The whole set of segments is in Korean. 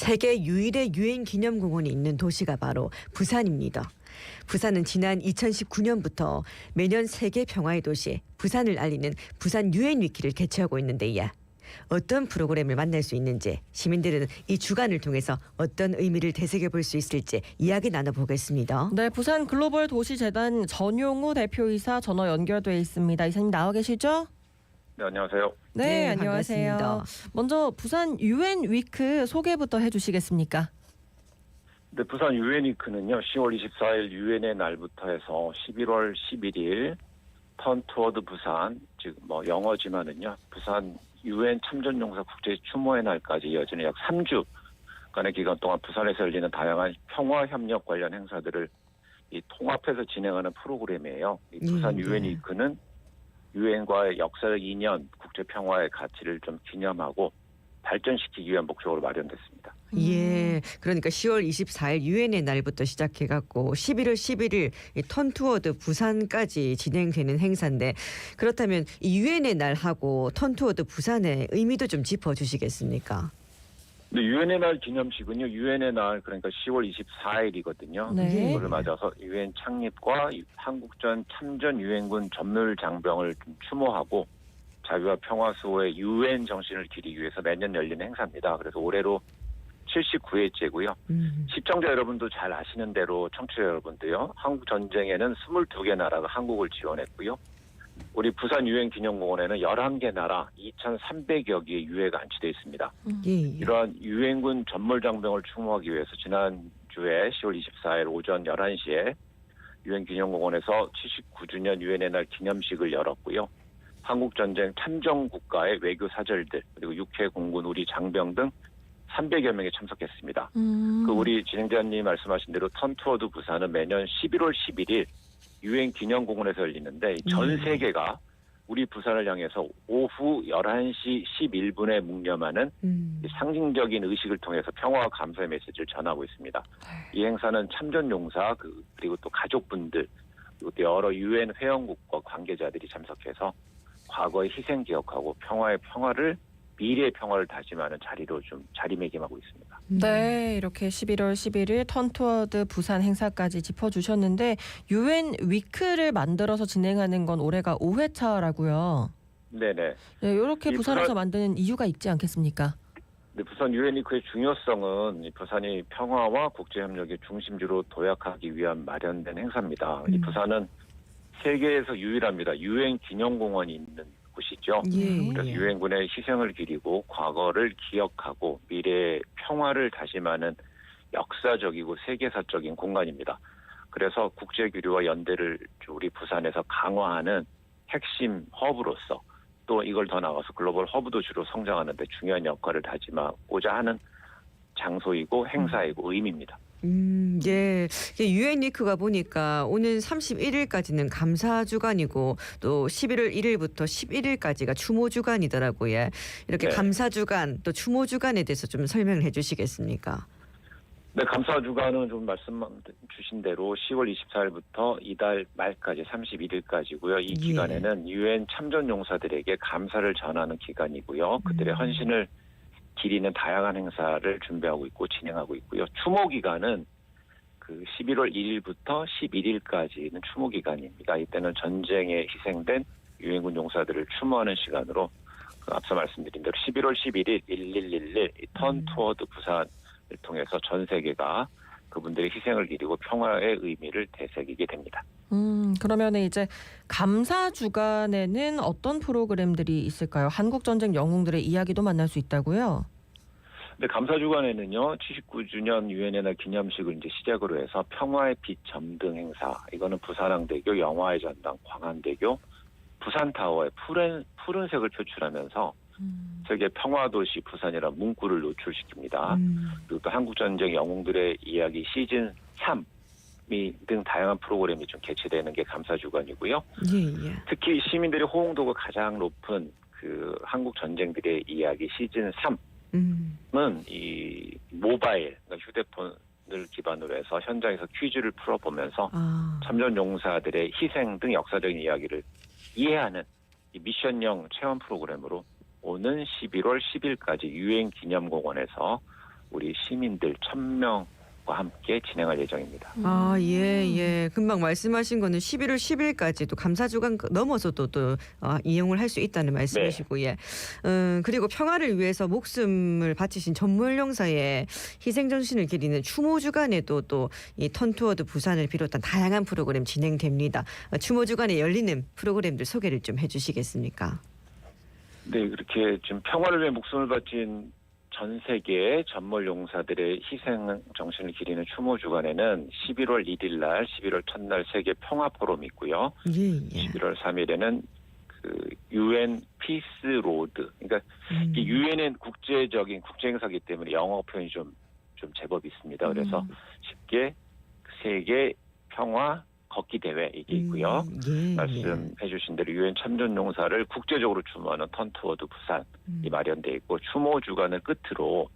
세계 유일의 유엔 기념공원이 있는 도시가 바로 부산입니다. 부산은 지난 2019년부터 매년 세계 평화의 도시 부산을 알리는 부산 유엔 위키를 개최하고 있는데요. 어떤 프로그램을 만날 수 있는지, 시민들은 이 주간을 통해서 어떤 의미를 되새겨 볼 수 있을지 이야기 나눠보겠습니다. 네, 부산 글로벌 도시재단 전용우 대표이사 전화 연결돼 있습니다. 이사님 나와 계시죠? 네, 안녕하세요. 네, 안녕하세요. 반갑습니다. 먼저 부산 유엔 위크 소개부터 해주시겠습니까? 네, 부산 유엔 위크는요, 10월 24일 유엔의 날부터 해서 11월 11일 턴 투어드 부산, 즉 영어지만은요, 부산 유엔 참전용사 국제 추모의 날까지 이어지는 약 3주간의 기간 동안 부산에서 열리는 다양한 평화 협력 관련 행사들을 통합해서 진행하는 프로그램이에요. 이 부산 유엔 위크는 유엔과의 역사적 인연, 국제 평화의 가치를 좀 기념하고 발전시키기 위한 목적으로 마련됐습니다. 예, 그러니까 10월 24일 유엔의 날부터 시작해갖고 11월 11일 턴 투어드 부산까지 진행되는 행사인데, 그렇다면 이 유엔의 날하고 턴 투어드 부산의 의미도 좀 짚어주시겠습니까? 근데 유엔의 날 기념식은요, 유엔의 날 그러니까 10월 24일이거든요. 네. 이걸 맞아서 유엔 창립과 한국전 참전 유엔군 전멸 장병을 좀 추모하고 자유와 평화 수호의 유엔 정신을 기리기 위해서 매년 열리는 행사입니다. 그래서 올해로 79회째고요. 시청자 여러분도 잘 아시는 대로 청취자 여러분도요, 한국 전쟁에는 22개 나라가 한국을 지원했고요. 우리 부산 유엔 기념공원에는 11개 나라 2,300여 개의 유해가 안치되어 있습니다. 예. 이러한 유엔군 전몰 장병을 추모하기 위해서 지난주에 10월 24일 오전 11시에 유엔 기념공원에서 79주년 유엔의 날 기념식을 열었고요. 한국전쟁 참전 국가의 외교 사절들, 그리고 육해 공군 우리 장병 등 300여 명이 참석했습니다. 그 우리 진행자님 말씀하신 대로 턴 투어드 부산은 매년 11월 11일 유엔 기념공원에서 열리는데 전 세계가 우리 부산을 향해서 오후 11시 11분에 묵념하는 상징적인 의식을 통해서 평화와 감사의 메시지를 전하고 있습니다. 이 행사는 참전 용사 그리고 또 가족분들, 그리고 또 여러 유엔 회원국과 관계자들이 참석해서 과거의 희생 기억하고 미래의 평화를 다짐하는 자리로 좀 자리매김하고 있습니다. 네, 이렇게 11월 11일 턴 투어드 부산 행사까지 짚어주셨는데, 유엔 위크를 만들어서 진행하는 건 올해가 5회차라고요. 네네. 네, 이렇게 부산에서 만드는 이유가 있지 않겠습니까? 네, 부산 유엔 위크의 중요성은 부산이 평화와 국제협력의 중심지로 도약하기 위한 마련된 행사입니다. 이 부산은 세계에서 유일합니다. 유엔 기념공원이 있는 곳이죠. 그래서 유엔군의 희생을 기리고 과거를 기억하고 미래의 평화를 다짐하는 역사적이고 세계사적인 공간입니다. 그래서 국제교류와 연대를 우리 부산에서 강화하는 핵심 허브로서, 또 이걸 더 나아가서 글로벌 허브도 주로 성장하는 데 중요한 역할을 다짐하고자 하는 장소이고 행사이고 의미입니다. 예. 유엔 위크가 보니까 오는 31일까지는 감사 주간이고 또 11월 1일부터 11일까지가 추모 주간이더라고요. 이렇게 네. 감사 주간 또 추모 주간에 대해서 좀 설명을 해주시겠습니까? 네, 감사 주간은 좀 말씀 주신 대로 10월 24일부터 이달 말까지 31일까지고요. 이 기간에는 유엔 참전 용사들에게 감사를 전하는 기간이고요. 그들의 헌신을 기리는 다양한 행사를 준비하고 있고 진행하고 있고요. 추모 기간은 11월 1일부터 11일까지는 추모 기간입니다. 이때는 전쟁에 희생된 유엔군 용사들을 추모하는 시간으로 앞서 말씀드린 대로 11월 11일 1111 턴 투어드 부산을 통해서 전 세계가 그분들의 희생을 기리고 평화의 의미를 되새기게 됩니다. 그러면 이제 감사 주간에는 어떤 프로그램들이 있을까요? 한국 전쟁 영웅들의 이야기도 만날 수 있다고요? 네, 감사 주간에는요, 79주년 유엔의 날 기념식을 이제 시작으로 해서 평화의 빛 점등 행사, 이거는 부산항대교, 영화의 전당, 광안대교, 부산타워의 푸른색을 표출하면서 세계 평화도시 부산이라는 문구를 노출시킵니다. 그리고 또 한국전쟁 영웅들의 이야기 시즌 3 등 다양한 프로그램이 좀 개최되는 게 감사 주간이고요. 예. 특히 시민들의 호응도가 가장 높은 한국 전쟁들의 이야기 시즌 3은 이 모바일, 그러니까 휴대폰을 기반으로 해서 현장에서 퀴즈를 풀어보면서 참전 용사들의 희생 등 역사적인 이야기를 이해하는 이 미션형 체험 프로그램으로 오는 11월 10일까지 유엔 기념공원에서 우리 시민들 1,000명과 함께 진행할 예정입니다. 아, 예. 금방 말씀하신 거는 11월 10일까지도 감사주간 넘어서도 또 이용을 할 수 있다는 말씀이시고, 예. 그리고 평화를 위해서 목숨을 바치신 전몰용사의 희생전신을 기리는 추모주간에도 또 이 턴투어드 부산을 비롯한 다양한 프로그램 진행됩니다. 추모주간에 열리는 프로그램들 소개를 좀 해주시겠습니까? 네, 그렇게 지금 평화를 위해 목숨을 바친 전 세계의 전몰용사들의 희생 정신을 기리는 추모 주간에는 11월 1일 날, 11월 첫날 세계 평화 포럼이 있고요. 예. 11월 3일에는 그 UN 피스 로드. 그러니까 이 UN은 국제적인 국제 행사이기 때문에 영어 표현이 좀 제법 있습니다. 그래서 쉽게 세계 평화 걷기 대회 이게 있고요. 말씀해 주신 대로 유엔 참전용사를 국제적으로 추모하는 턴투어드 부산이 마련돼 있고 추모 주간을 끝으로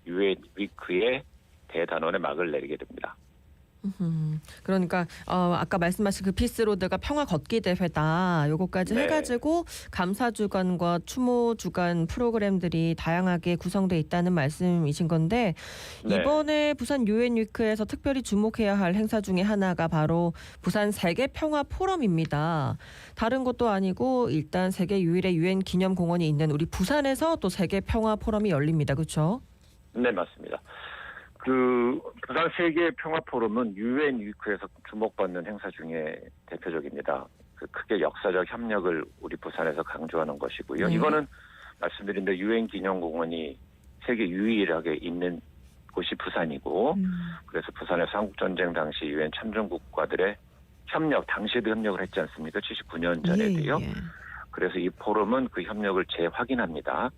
유엔 위크의 대단원에 막을 내리게 됩니다. 그러니까 아까 말씀하신 그 피스로드가 평화 걷기 대회다. 요거까지 네. 해가지고 감사주간과 추모주간 프로그램들이 다양하게 구성돼 있다는 말씀이신 건데 네. 이번에 부산 유엔 위크에서 특별히 주목해야 할 행사 중에 하나가 바로 부산 세계 평화 포럼입니다. 다른 것도 아니고 일단 세계 유일의 유엔 기념공원이 있는 우리 부산에서 또 세계 평화 포럼이 열립니다. 그렇죠? 네, 맞습니다. 그 부산 세계 평화 포럼은 유엔 위크에서 주목받는 행사 중에 대표적입니다. 그 크게 역사적 협력을 우리 부산에서 강조하는 것이고요. 네. 이거는 말씀드린 대로 유엔 기념공원이 세계 유일하게 있는 곳이 부산이고, 그래서 부산에서 한국전쟁 당시 유엔 참전 국가들의 협력, 당시에도 협력을 했지 않습니까? 79년 전에도요. 예. 그래서 이 포럼은 그 협력을 재확인합니다.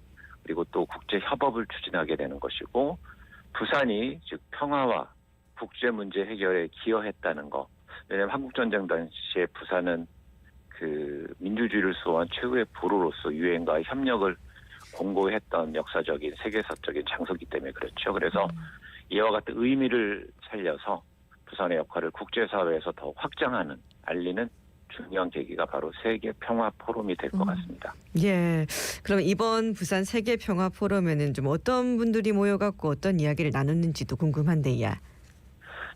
그리고 또 국제 협업을 추진하게 되는 것이고, 부산이 즉 평화와 국제 문제 해결에 기여했다는 거. 왜냐하면 한국전쟁 당시에 부산은 그 민주주의를 수호한 최후의 보루로서 유엔과의 협력을 공고했던 역사적인 세계사적인 장소이기 때문에 그렇죠. 그래서 이와 같은 의미를 살려서 부산의 역할을 국제사회에서 더 확장하는, 알리는 중요한 계기가 바로 세계 평화 포럼이 될 것 같습니다. 예. 그럼 이번 부산 세계 평화 포럼에는 좀 어떤 분들이 모여갖고 어떤 이야기를 나눴는지도 궁금한데, 예.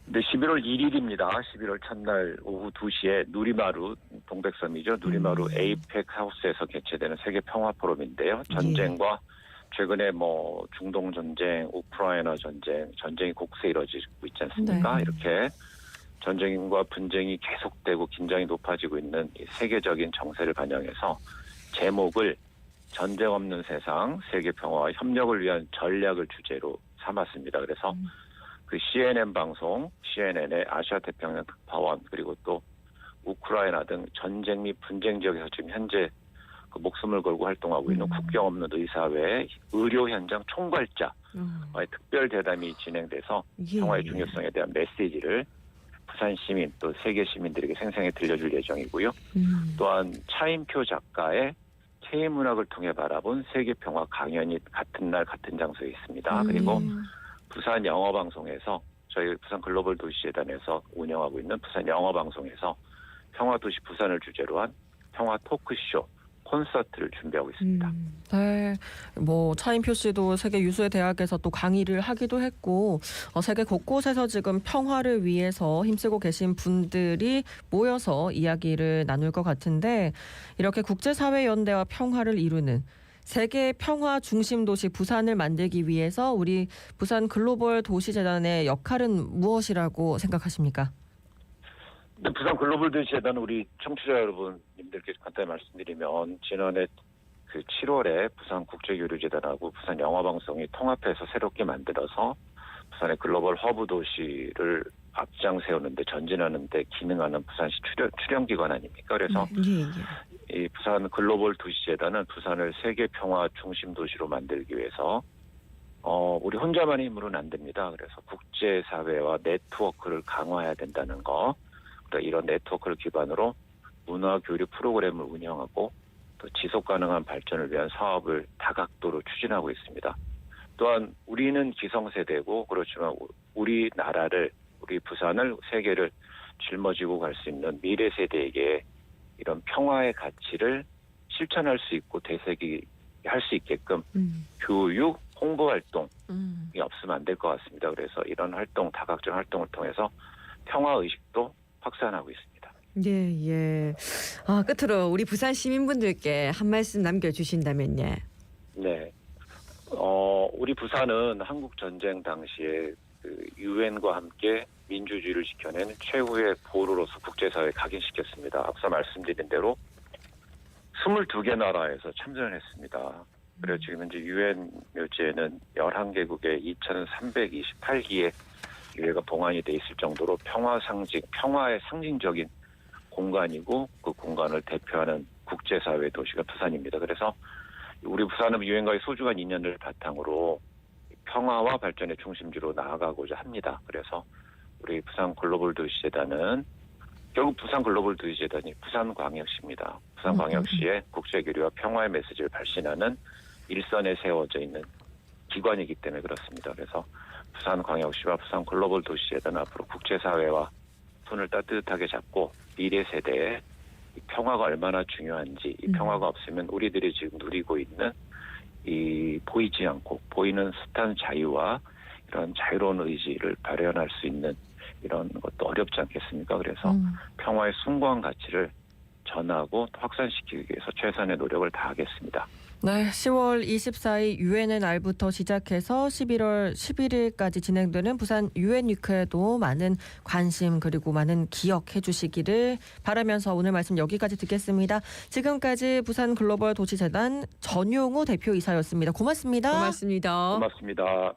네, 11월 1일입니다. 11월 첫날 오후 2시에 누리마루, 동백섬이죠. 누리마루 에이펙 하우스에서 개최되는 세계 평화 포럼인데요. 전쟁과 최근에 뭐 중동 전쟁, 우크라이나 전쟁이 곡세 이루어지고 있지 않습니까? 네. 이렇게 전쟁과 분쟁이 계속되고 긴장이 높아지고 있는 이 세계적인 정세를 반영해서 제목을 전쟁 없는 세상, 세계 평화와 협력을 위한 전략을 주제로 삼았습니다. 그래서 그 CNN 방송, CNN의 아시아 태평양 특파원, 그리고 또 우크라이나 등 전쟁 및 분쟁 지역에서 지금 현재 그 목숨을 걸고 활동하고 있는 국경 없는 의사회 의료 현장 총괄자와의 특별 대담이 진행돼서 평화의 중요성에 대한 메시지를 부산 시민 또 세계 시민들에게 생생히 들려줄 예정이고요. 또한 차인표 작가의 K문학을 통해 바라본 세계 평화 강연이 같은 날 같은 장소에 있습니다. 그리고 부산 영어방송에서 저희 부산 글로벌 도시재단에서 운영하고 있는 부산 영어방송에서 평화도시 부산을 주제로 한 평화 토크쇼 콘서트를 준비하고 있습니다. 네, 뭐 차인표 씨도 세계 유수의 대학에서 또 강의를 하기도 했고 세계 곳곳에서 지금 평화를 위해서 힘쓰고 계신 분들이 모여서 이야기를 나눌 것 같은데 이렇게 국제사회 연대와 평화를 이루는 세계 평화 중심 도시 부산을 만들기 위해서 우리 부산 글로벌 도시재단의 역할은 무엇이라고 생각하십니까? 네, 부산 글로벌 도시재단 우리 청취자 여러분님들께 간단히 말씀드리면 지난해 그 7월에 부산 국제교류재단하고 부산 영화방송이 통합해서 새롭게 만들어서 부산의 글로벌 허브 도시를 앞장 세우는데 전진하는데 기능하는 부산시 출연기관 아닙니까? 그래서 이 부산 글로벌 도시재단은 부산을 세계 평화 중심 도시로 만들기 위해서 우리 혼자만의 힘으로는 안 됩니다. 그래서 국제사회와 네트워크를 강화해야 된다는 거. 이런 네트워크를 기반으로 문화 교류 프로그램을 운영하고 또 지속 가능한 발전을 위한 사업을 다각도로 추진하고 있습니다. 또한 우리는 기성세대고 그렇지만 우리나라를 우리 부산을 세계를 짊어지고 갈 수 있는 미래 세대에게 이런 평화의 가치를 실천할 수 있고 되새기할 수 있게끔 교육, 홍보 활동이 없으면 안 안 될 것 같습니다. 그래서 이런 활동, 다각적 활동을 통해서 평화 의식도 확산하고 있습니다. 예, 예. 끝으로 우리 부산 시민분들께 한 말씀 남겨주신다면요. 네. 우리 부산은 한국 전쟁 당시에 그 유엔과 함께 민주주의를 지켜낸 최후의 보루로서 국제사회에 각인시켰습니다. 앞서 말씀드린 대로 22개 나라에서 참전을 했습니다. 그리고 지금 현재 유엔 묘지에는 11개국의 2,328기의 유해가 봉안이 돼 있을 정도로 평화의 상징적인 공간이고 그 공간을 대표하는 국제사회 도시가 부산입니다. 그래서 우리 부산은 유엔과의 소중한 인연을 바탕으로 평화와 발전의 중심지로 나아가고자 합니다. 그래서 우리 부산 글로벌 도시재단은 결국 부산 글로벌 도시재단이 부산광역시입니다. 부산광역시의 국제교류와 평화의 메시지를 발신하는 일선에 세워져 있는 기관이기 때문에 그렇습니다. 그래서 부산광역시와 부산 글로벌 도시재단은 앞으로 국제사회와 손을 따뜻하게 잡고 미래 세대에 이 평화가 얼마나 중요한지, 이 평화가 없으면 우리들이 지금 누리고 있는 이 보이지 않고 보이는 숱한 자유와 이런 자유로운 의지를 발현할 수 있는 이런 것도 어렵지 않겠습니까? 그래서 평화의 숭고한 가치를 전하고 확산시키기 위해서 최선의 노력을 다하겠습니다. 네, 10월 24일 유엔의 날부터 시작해서 11월 11일까지 진행되는 부산 유엔 위크에도 많은 관심 그리고 많은 기억해 주시기를 바라면서 오늘 말씀 여기까지 듣겠습니다. 지금까지 부산 글로벌 도시재단 전용우 대표이사였습니다. 고맙습니다. 고맙습니다. 고맙습니다.